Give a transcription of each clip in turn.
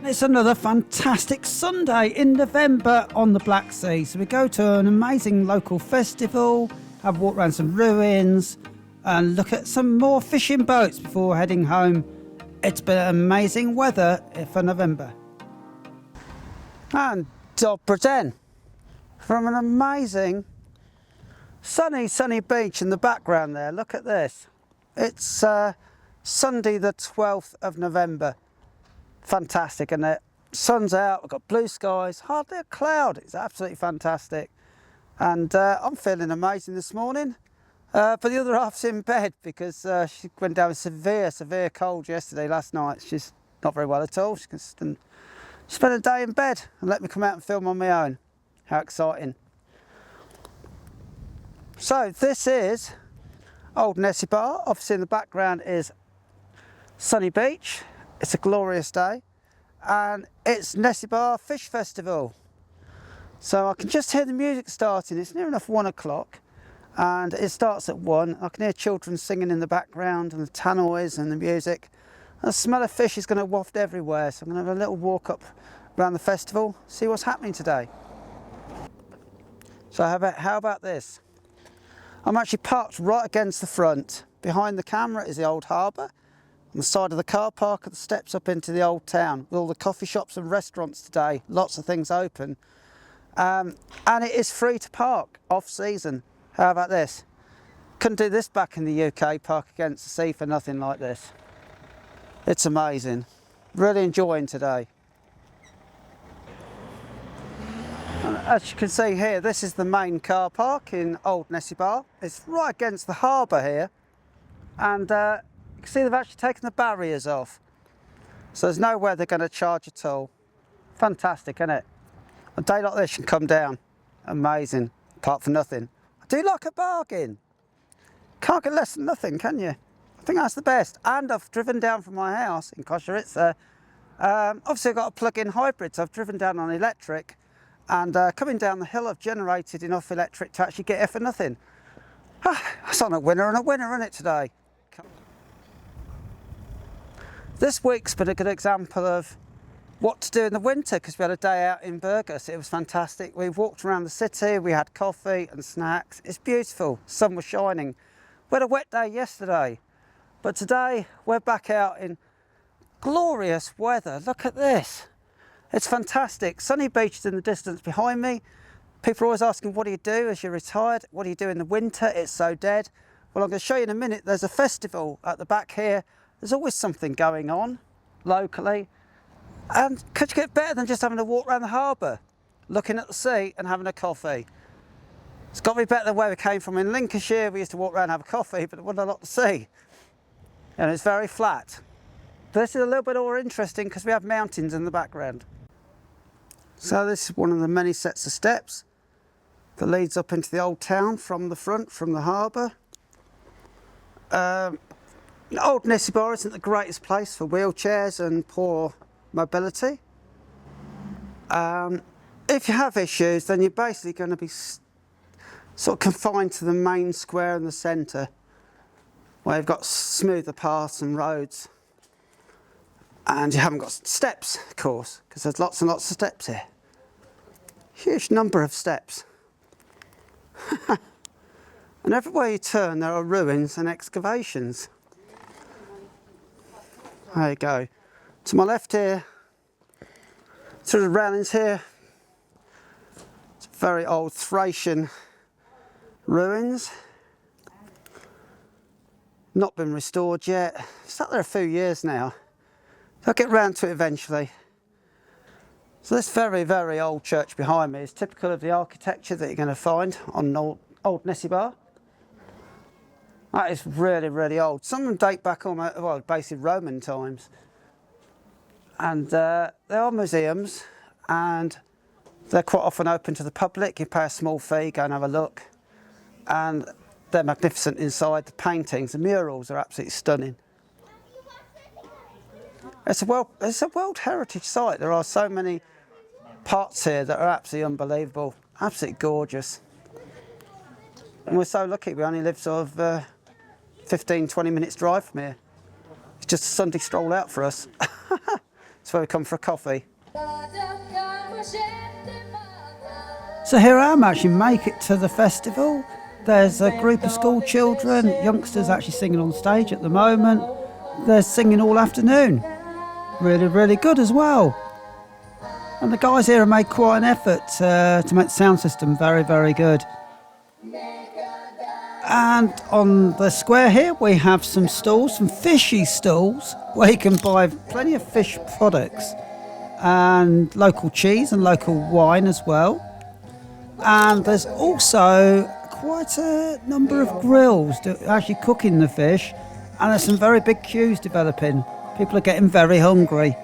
It's another fantastic Sunday in November on the Black Sea. So we go to an amazing local festival, have a walk around some ruins and look at some more fishing boats before heading home. It's been amazing weather for November. And Dobry den from an amazing sunny beach in the background there. Look at this. It's Sunday the 12th of November. Fantastic, isn't it? Sun's out, we've got blue skies, hardly a cloud. It's absolutely fantastic. And I'm feeling amazing this morning. But the other half's in bed because she went down with severe cold last night. She's not very well at all. She can spend a day in bed and let me come out and film on my own. How exciting. So this is Old Nesebar. Obviously in the background is sunny beach. It's a glorious day and it's Nesebar Fish Festival. So I can just hear the music starting. It's near enough 1 o'clock and it starts at 1. I can hear children singing in the background and the tannoys and the music. And the smell of fish is going to waft everywhere. So I'm going to have a little walk up around the festival, see what's happening today. So how about this? I'm actually parked right against the front. Behind the camera is the old harbour. On the side of the car park are the steps up into the old town with all the coffee shops and restaurants today. Lots of things open. And it is free to park off season. How about this? Couldn't do this back in the UK, park against the sea for nothing like this. It's amazing. Really enjoying today. And as you can see here, this is the main car park in Old Nesebar. It's right against the harbour here. And you can see they've actually taken the barriers off. So there's nowhere they're going to charge at all. Fantastic, isn't it? A day like this can come down. Amazing. Apart from nothing. I do like a bargain. Can't get less than nothing, can you? I think that's the best. And I've driven down from my house in Kosheritsa. Obviously I've got a plug-in hybrid, so I've driven down on electric. And coming down the hill I've generated enough electric to actually get here for nothing. That's on a winner and a winner, isn't it, today? This week's been a good example of what to do in the winter because we had a day out in Burgos. It was fantastic. We walked around the city, we had coffee and snacks. It's beautiful, sun was shining. We had a wet day yesterday, but today we're back out in glorious weather. Look at this. It's fantastic. Sunny beaches in the distance behind me. People are always asking, what do you do as you're retired? What do you do in the winter? It's so dead. Well, I'm going to show you in a minute. There's a festival at the back here. There's always something going on locally. And could you get better than just having a walk around the harbour, looking at the sea and having a coffee? It's got to be better than where we came from in Lincolnshire. We used to walk around and have a coffee, but there wasn't a lot to see. And it's very flat. This is a little bit more interesting because we have mountains in the background. So this is one of the many sets of steps that leads up into the old town from the front, from the harbour. Old Nesebar isn't the greatest place for wheelchairs and poor mobility. If you have issues, then you're basically going to be sort of confined to the main square in the centre, where you've got smoother paths and roads. And you haven't got steps, of course, because there's lots and lots of steps here. Huge number of steps. And everywhere you turn, there are ruins and excavations. There you go. To my left here, through the railings here, it's very old Thracian ruins. Not been restored yet. Sat there a few years now. I'll get round to it eventually. So this very old church behind me is typical of the architecture that you're going to find on old Nesebar. That is really old. Some of them date back almost, well, basically Roman times. And there are museums and they're quite often open to the public. You pay a small fee, go and have a look. And they're magnificent inside. The paintings, the murals are absolutely stunning. It's a World Heritage Site. There are so many parts here that are absolutely unbelievable, absolutely gorgeous. And we're so lucky we only live sort of 15-20 minutes drive from here. It's just a Sunday stroll out for us. It's where we come for a coffee. So here I am, actually make it to the festival. There's a group of school children, youngsters actually singing on stage at the moment. They're singing all afternoon. Really, really good as well. And the guys here have made quite an effort to make the sound system very, very good. And on the square here we have some stalls, some fishy stalls, where you can buy plenty of fish products and local cheese and local wine as well. And there's also quite a number of grills actually cooking the fish, and there's some very big queues developing. People are getting very hungry.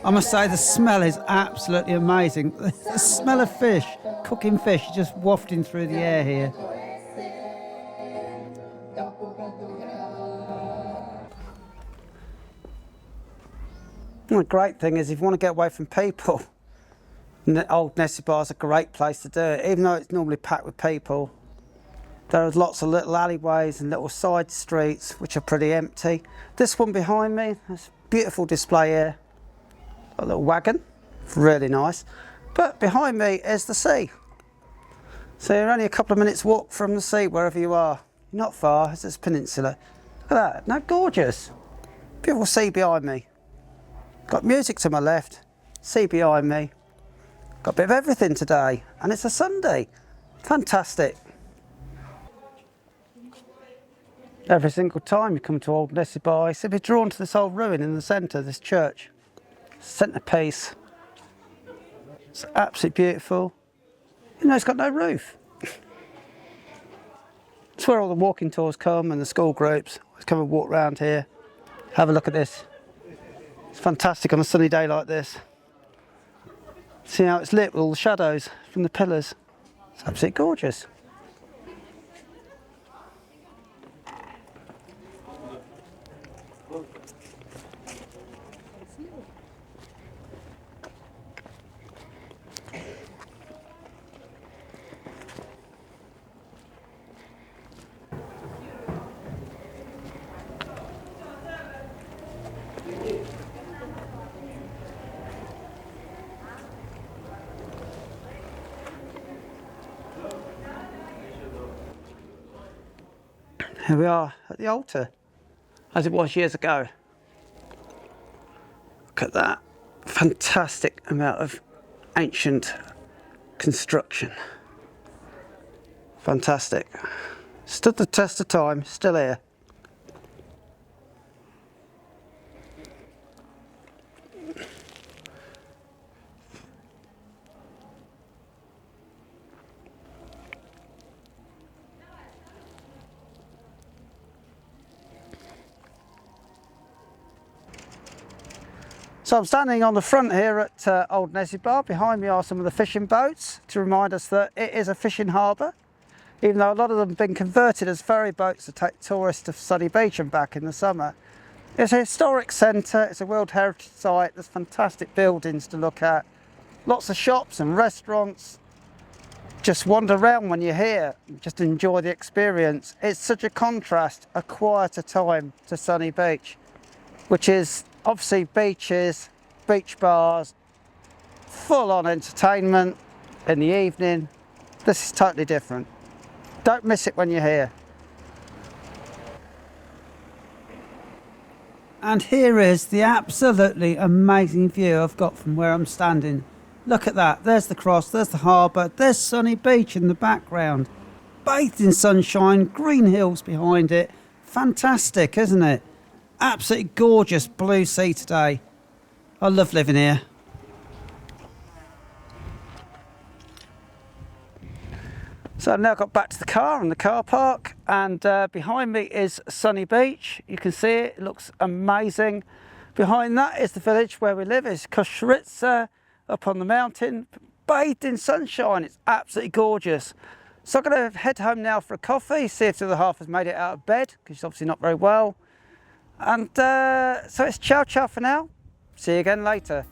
I must say the smell is absolutely amazing. The smell of fish, cooking fish, is just wafting through the air here. And the great thing is, if you want to get away from people, Old Nesebar is a great place to do it. Even though it's normally packed with people, there are lots of little alleyways and little side streets which are pretty empty. This one behind me, there's a beautiful display here. A little wagon, really nice. But behind me is the sea. So you're only a couple of minutes walk from the sea wherever you are. You're not far, it's this peninsula. Look at that, isn't that gorgeous? Beautiful sea behind me. Got music to my left, sea behind me. Got a bit of everything today, and it's a Sunday. Fantastic. Every single time you come to Old Nesebar, you seem to be drawn to this old ruin in the centre, this church. Centrepiece. It's absolutely beautiful. You know, it's got no roof. It's where all the walking tours come and the school groups. Let's come and walk around here. Have a look at this. It's fantastic on a sunny day like this. See how it's lit with all the shadows from the pillars. It's absolutely gorgeous. Here we are at the altar, as it was years ago. Look at that fantastic amount of ancient construction. Fantastic. Stood the test of time, still here. So I'm standing on the front here at Old Nesebar. Behind me are some of the fishing boats to remind us that it is a fishing harbour, even though a lot of them have been converted as ferry boats to take tourists to Sunny Beach and back in the summer. It's a historic centre, it's a World Heritage Site, there's fantastic buildings to look at, lots of shops and restaurants. Just wander around when you're here, just enjoy the experience. It's such a contrast, a quieter time to Sunny Beach, which is obviously beaches, beach bars, full on entertainment in the evening. This is totally different. Don't miss it when you're here. And here is the absolutely amazing view I've got from where I'm standing. Look at that, there's the cross, there's the harbour, there's Sunny Beach in the background. Bathed in sunshine, green hills behind it. Fantastic, isn't it? Absolutely gorgeous blue sea today. I love living here. So I've now got back to the car in the car park, and behind me is Sunny Beach. You can see it, it looks amazing. Behind that is the village where we live. It's Koshritsa up on the mountain, bathed in sunshine. It's absolutely gorgeous. So I'm going to head home now for a coffee, see if the other half has made it out of bed, because she's obviously not very well. And so it's ciao ciao for now. See you again later.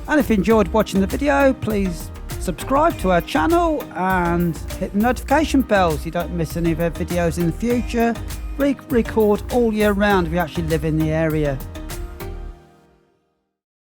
And if you enjoyed watching the video, please subscribe to our channel and hit the notification bell so you don't miss any of our videos in the future. We record all year round. We actually live in the area.